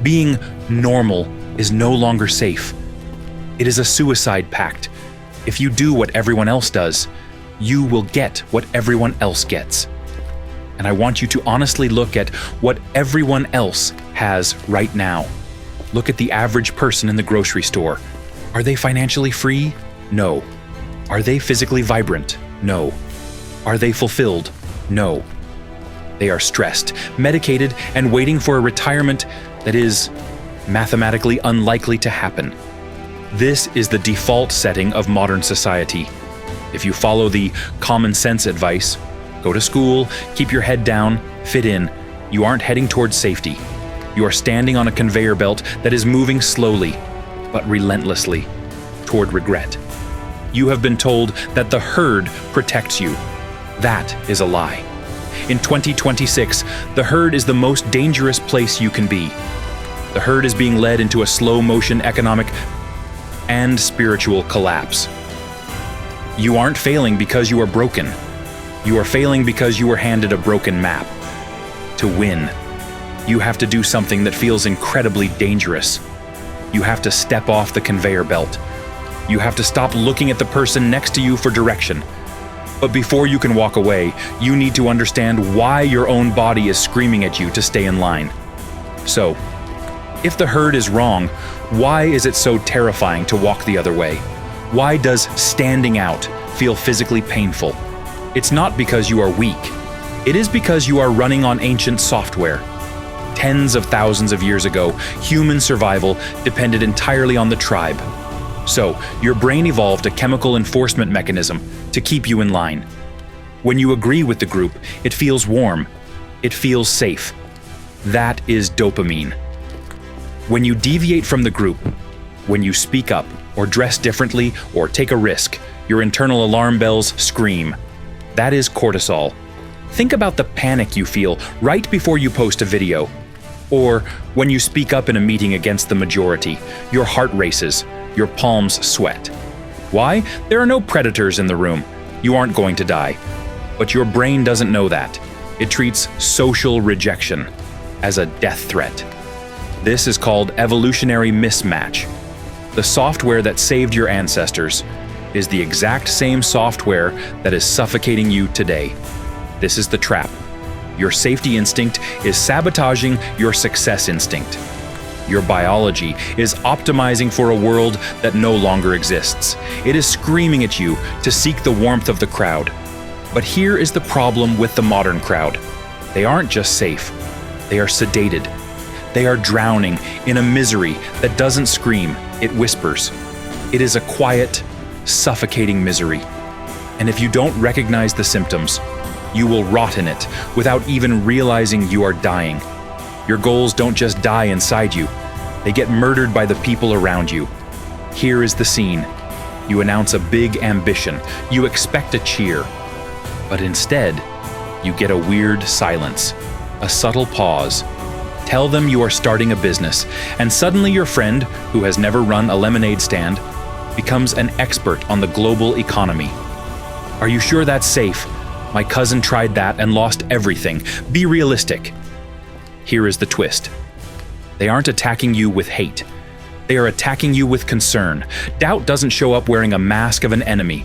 Being normal is no longer safe. It is a suicide pact. If you do what everyone else does, you will get what everyone else gets. And I want you to honestly look at what everyone else has right now. Look at the average person in the grocery store. Are they financially free? No. Are they physically vibrant? No. Are they fulfilled? No. They are stressed, medicated, and waiting for a retirement that is mathematically unlikely to happen. This is the default setting of modern society. If you follow the common sense advice, go to school, keep your head down, fit in, you aren't heading towards safety. You are standing on a conveyor belt that is moving slowly, but relentlessly, toward regret. You have been told that the herd protects you. That is a lie. In 2026, the herd is the most dangerous place you can be. The herd is being led into a slow-motion economic and spiritual collapse. You aren't failing because you are broken. You are failing because you were handed a broken map. To win, you have to do something that feels incredibly dangerous. You have to step off the conveyor belt. You have to stop looking at the person next to you for direction. But before you can walk away, you need to understand why your own body is screaming at you to stay in line. So, if the herd is wrong, why is it so terrifying to walk the other way? Why does standing out feel physically painful? It's not because you are weak. It is because you are running on ancient software. Tens of thousands of years ago, human survival depended entirely on the tribe. So, your brain evolved a chemical enforcement mechanism to keep you in line. When you agree with the group, it feels warm. It feels safe. That is dopamine. When you deviate from the group, when you speak up, or dress differently, or take a risk, your internal alarm bells scream. That is cortisol. Think about the panic you feel right before you post a video. Or when you speak up in a meeting against the majority, your heart races, your palms sweat. Why? There are no predators in the room. You aren't going to die. But your brain doesn't know that. It treats social rejection as a death threat. This is called evolutionary mismatch. The software that saved your ancestors is the exact same software that is suffocating you today. This is the trap. Your safety instinct is sabotaging your success instinct. Your biology is optimizing for a world that no longer exists. It is screaming at you to seek the warmth of the crowd. But here is the problem with the modern crowd. They aren't just safe. They are sedated. They are drowning in a misery that doesn't scream, it whispers. It is a quiet, suffocating misery. And if you don't recognize the symptoms, you will rot in it without even realizing you are dying. Your goals don't just die inside you. They get murdered by the people around you. Here is the scene. You announce a big ambition. You expect a cheer. But instead, you get a weird silence, a subtle pause. Tell them you are starting a business, and suddenly your friend, who has never run a lemonade stand, becomes an expert on the global economy. Are you sure that's safe? My cousin tried that and lost everything. Be realistic. Here is the twist. They aren't attacking you with hate. They are attacking you with concern. Doubt doesn't show up wearing a mask of an enemy.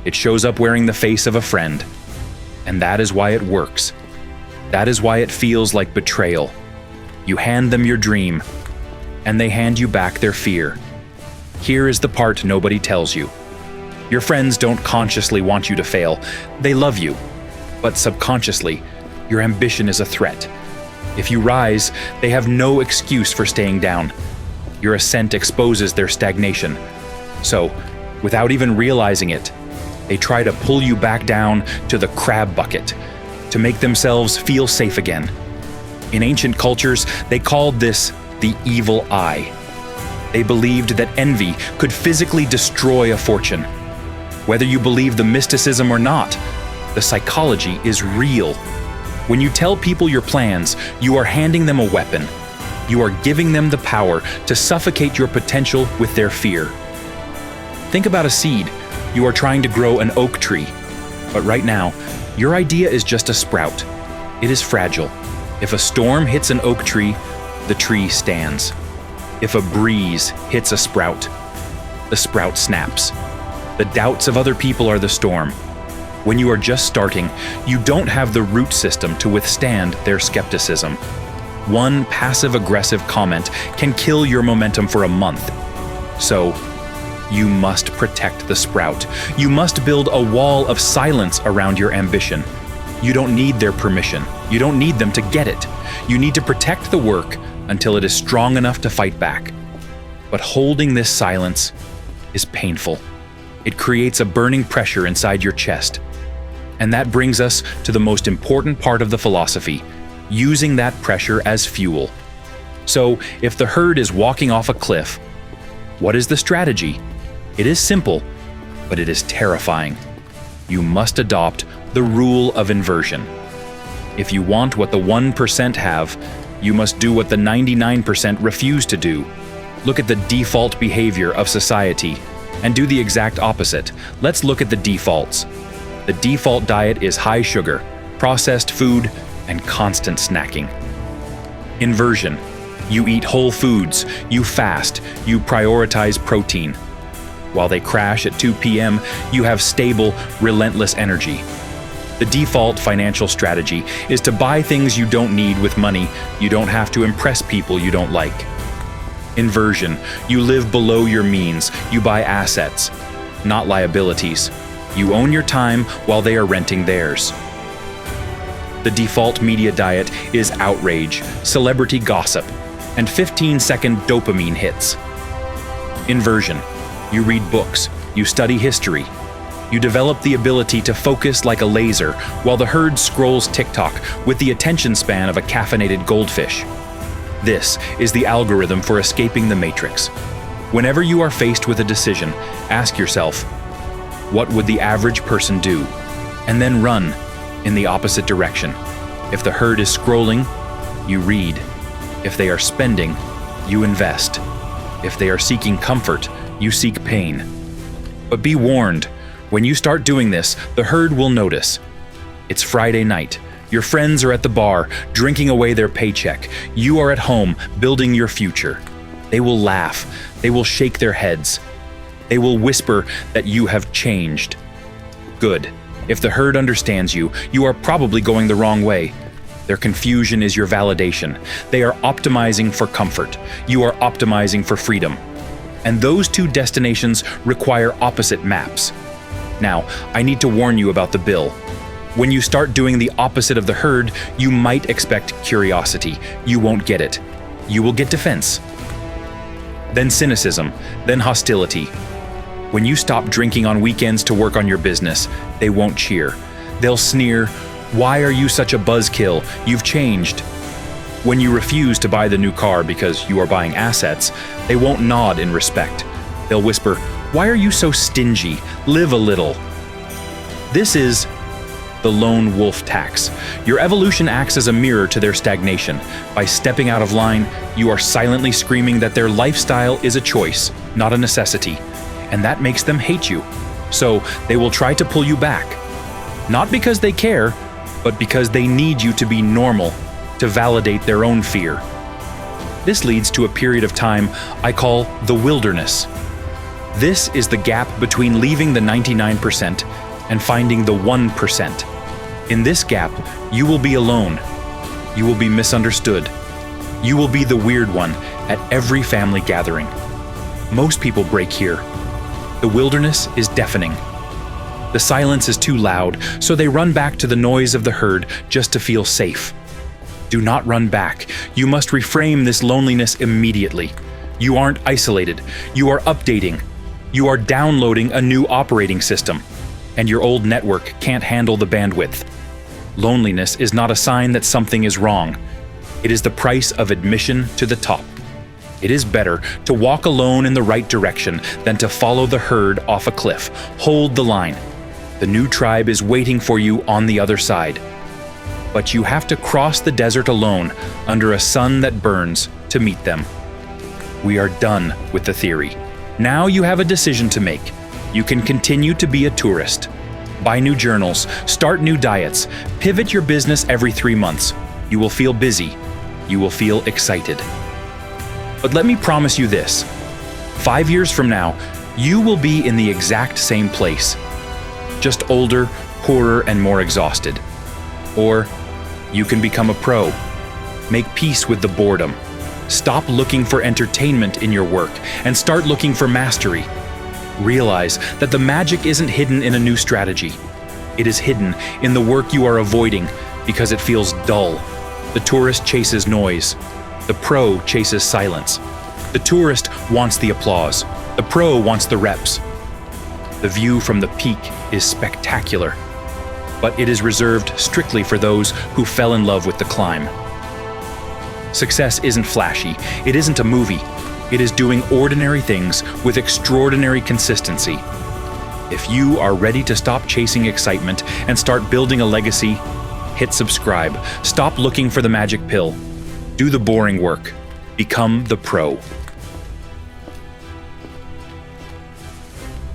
It shows up wearing the face of a friend. And that is why it works. That is why it feels like betrayal. You hand them your dream, and they hand you back their fear. Here is the part nobody tells you. Your friends don't consciously want you to fail. They love you. But subconsciously, your ambition is a threat. If you rise, they have no excuse for staying down. Your ascent exposes their stagnation. So, without even realizing it, they try to pull you back down to the crab bucket, to make themselves feel safe again. In ancient cultures, they called this the evil eye. They believed that envy could physically destroy a fortune. Whether you believe the mysticism or not, the psychology is real. When you tell people your plans, you are handing them a weapon. You are giving them the power to suffocate your potential with their fear. Think about a seed. You are trying to grow an oak tree. But right now, your idea is just a sprout. It is fragile. If a storm hits an oak tree, the tree stands. If a breeze hits a sprout, the sprout snaps. The doubts of other people are the storm. When you are just starting, you don't have the root system to withstand their skepticism. One passive-aggressive comment can kill your momentum for a month. So, you must protect the sprout. You must build a wall of silence around your ambition. You don't need their permission. You don't need them to get it. You need to protect the work until it is strong enough to fight back. But holding this silence is painful. It creates a burning pressure inside your chest. And that brings us to the most important part of the philosophy, using that pressure as fuel. So, if the herd is walking off a cliff, what is the strategy? It is simple, but it is terrifying. You must adopt the rule of inversion. If you want what the 1% have, you must do what the 99% refuse to do. Look at the default behavior of society and do the exact opposite. Let's look at the defaults. The default diet is high sugar, processed food, and constant snacking. Inversion. You eat whole foods, you fast, you prioritize protein. While they crash at 2 p.m., you have stable, relentless energy. The default financial strategy is to buy things you don't need with money you don't have to impress people you don't like. Inversion. You live below your means, you buy assets, not liabilities. You own your time while they are renting theirs. The default media diet is outrage, celebrity gossip, and 15-second dopamine hits. Inversion. You read books, you study history. You develop the ability to focus like a laser while the herd scrolls TikTok with the attention span of a caffeinated goldfish. This is the algorithm for escaping the matrix. Whenever you are faced with a decision, ask yourself, what would the average person do? And then run in the opposite direction. If the herd is scrolling, you read. If they are spending, you invest. If they are seeking comfort, you seek pain. But be warned, when you start doing this, the herd will notice. It's Friday night. Your friends are at the bar, drinking away their paycheck. You are at home, building your future. They will laugh. They will shake their heads. They will whisper that you have changed. Good. If the herd understands you, you are probably going the wrong way. Their confusion is your validation. They are optimizing for comfort. You are optimizing for freedom. And those two destinations require opposite maps. Now, I need to warn you about the bill. When you start doing the opposite of the herd, you might expect curiosity. You won't get it. You will get defense. Then cynicism, then hostility. When you stop drinking on weekends to work on your business, they won't cheer. They'll sneer, "Why are you such a buzzkill? You've changed." When you refuse to buy the new car because you are buying assets, they won't nod in respect. They'll whisper, "Why are you so stingy? Live a little." This is the lone wolf tax. Your evolution acts as a mirror to their stagnation. By stepping out of line, you are silently screaming that their lifestyle is a choice, not a necessity. And that makes them hate you. So they will try to pull you back. Not because they care, but because they need you to be normal, to validate their own fear. This leads to a period of time I call the wilderness. This is the gap between leaving the 99% and finding the 1%. In this gap, you will be alone. You will be misunderstood. You will be the weird one at every family gathering. Most people break here. The wilderness is deafening. The silence is too loud, so they run back to the noise of the herd just to feel safe. Do not run back. You must reframe this loneliness immediately. You aren't isolated. You are updating. You are downloading a new operating system, and your old network can't handle the bandwidth. Loneliness is not a sign that something is wrong. It is the price of admission to the top. It is better to walk alone in the right direction than to follow the herd off a cliff. Hold the line. The new tribe is waiting for you on the other side. But you have to cross the desert alone under a sun that burns to meet them. We are done with the theory. Now you have a decision to make. You can continue to be a tourist. Buy new journals, start new diets, pivot your business every 3 months. You will feel busy. you will feel excited. But let me promise you this: 5 years from now, you will be in the exact same place, just older, poorer, and more exhausted. Or you can become a pro. Make peace with the boredom. Stop looking for entertainment in your work and start looking for mastery. Realize that the magic isn't hidden in a new strategy. It is hidden in the work you are avoiding because it feels dull. The tourist chases noise. The pro chases silence. The tourist wants the applause. The pro wants the reps. The view from the peak is spectacular, but it is reserved strictly for those who fell in love with the climb. Success isn't flashy. It isn't a movie. It is doing ordinary things with extraordinary consistency. If you are ready to stop chasing excitement and start building a legacy, hit subscribe. Stop looking for the magic pill. Do the boring work. Become the pro.